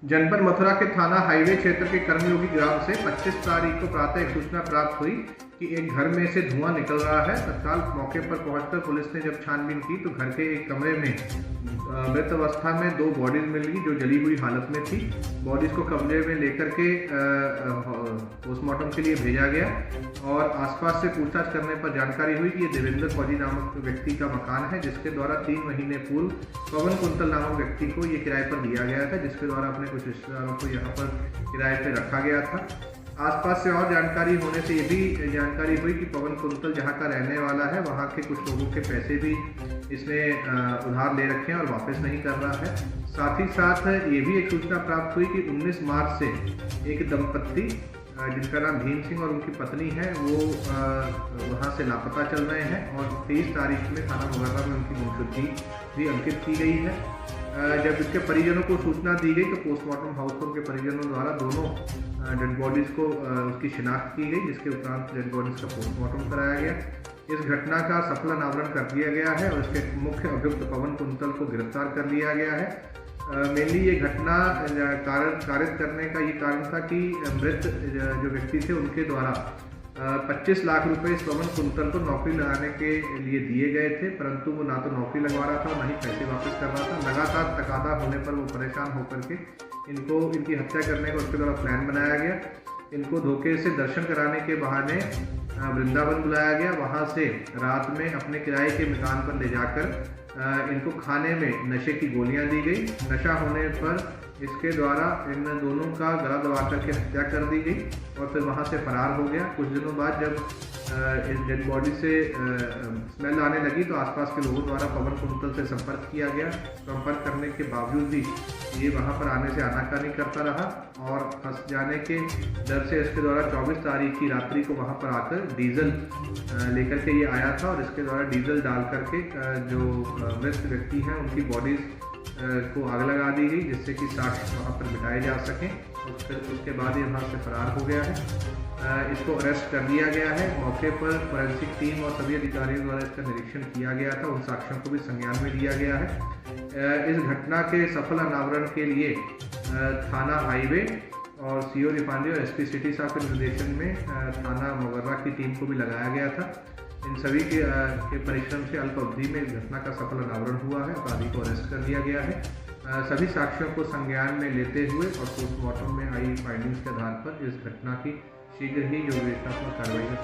जनपद मथुरा के थाना हाईवे क्षेत्र के कर्मयोगी ग्राम से 25 तारीख को प्रातः एक सूचना प्राप्त हुई कि एक घर में से धुआं निकल रहा है। तत्काल मौके पर पहुंचकर पुलिस ने जब छानबीन की तो घर के एक कमरे में मृत अवस्था में 2 बॉडीज मिली जो जली हुई हालत में थी। बॉडीज को कब्जे में लेकर के पोस्टमार्टम के लिए भेजा गया और आसपास से पूछताछ करने पर जानकारी हुई कि ये देवेंद्र फौजी नामक व्यक्ति का मकान है, जिसके द्वारा 3 महीने पूर्व पवन कुंतल नामक व्यक्ति को ये किराए पर दिया गया था, जिसके द्वारा अपने कुछ रिश्तेदारों को यहाँ पर किराए पर रखा गया था। आसपास से और जानकारी होने से ये भी जानकारी हुई कि पवन कुंतल जहाँ का रहने वाला है, वहाँ के कुछ लोगों के पैसे भी इसने उधार ले रखे हैं और वापस नहीं कर रहा है। साथ ही साथ ये भी एक सूचना प्राप्त हुई कि 19 मार्च से एक दंपत्ति जिनका नाम भीम सिंह और उनकी पत्नी है, वो वहाँ से लापता चल रहे हैं और 23 तारीख में थाना मुगर्रा में उनकी गुमशुदगी भी अंकित की गई है। जब इसके परिजनों को सूचना दी गई तो पोस्टमार्टम हाउस के परिजनों द्वारा दोनों डेड बॉडीज़ को उसकी शिनाख्त की गई, जिसके उपरांत डेड बॉडीज़ का पोस्टमार्टम कराया गया। इस घटना का सफल अनावरण कर दिया गया है और इसके मुख्य अभियुक्त पवन कुंतल को गिरफ्तार कर लिया गया है। मेनली ये घटना कारित करने का ये कारण था कि मृत जो व्यक्ति थे उनके द्वारा 25 लाख रुपए इस पवन कुंतल को नौकरी लगाने के लिए दिए गए थे, परंतु वो ना तो नौकरी लगवा रहा था और ना ही पैसे वापस कर रहा था। लगातार तकादा होने पर वो परेशान होकर के इनकी हत्या करने का उसके द्वारा प्लान बनाया गया। इनको धोखे से दर्शन कराने के बहाने वृंदावन बुलाया गया। वहाँ से रात में अपने किराए के मकान पर ले जाकर इनको खाने में नशे की गोलियां दी गई। नशा होने पर इसके द्वारा इन दोनों का गला दबा करके हत्या कर दी गई और फिर वहाँ से फरार हो गया। कुछ दिनों बाद जब इस डेड बॉडी से स्मेल आने लगी तो आसपास के लोगों द्वारा पवन कुंतल से संपर्क किया गया। संपर्क करने के बावजूद भी ये वहाँ पर आने से आनाकानी करता रहा और फंस जाने के डर से इसके द्वारा 24 तारीख की रात्रि को वहाँ पर आकर डीजल लेकर के ये आया था और इसके द्वारा डीजल डाल करके जो मृत व्यक्ति हैं उनकी बॉडीज़ को आग लगा दी गई, जिससे कि साक्ष्य वहाँ पर मिटाए जा सकें। उसके बाद ये वहाँ से फरार हो गया है। इसको अरेस्ट कर लिया गया है। मौके पर फोरेंसिक टीम और सभी अधिकारियों द्वारा इसका निरीक्षण किया गया था। उन साक्ष्यों को भी संज्ञान में लिया गया है। इस घटना के सफल अनावरण के लिए थाना हाईवे और CO रिफाइनरी और SP सिटी साहब के निर्देशन में थाना मुगर्रा की टीम को भी लगाया गया था। इन सभी के परिश्रम से अल्प अवधि में घटना का सफल अनावरण हुआ है। अपराधी को अरेस्ट कर लिया गया है। सभी साक्ष्यों को संज्ञान में लेते हुए और पोस्टमार्टम में आई फाइंडिंग्स के आधार पर इस घटना की शीघ्र ही योग्यतात्मक कार्रवाई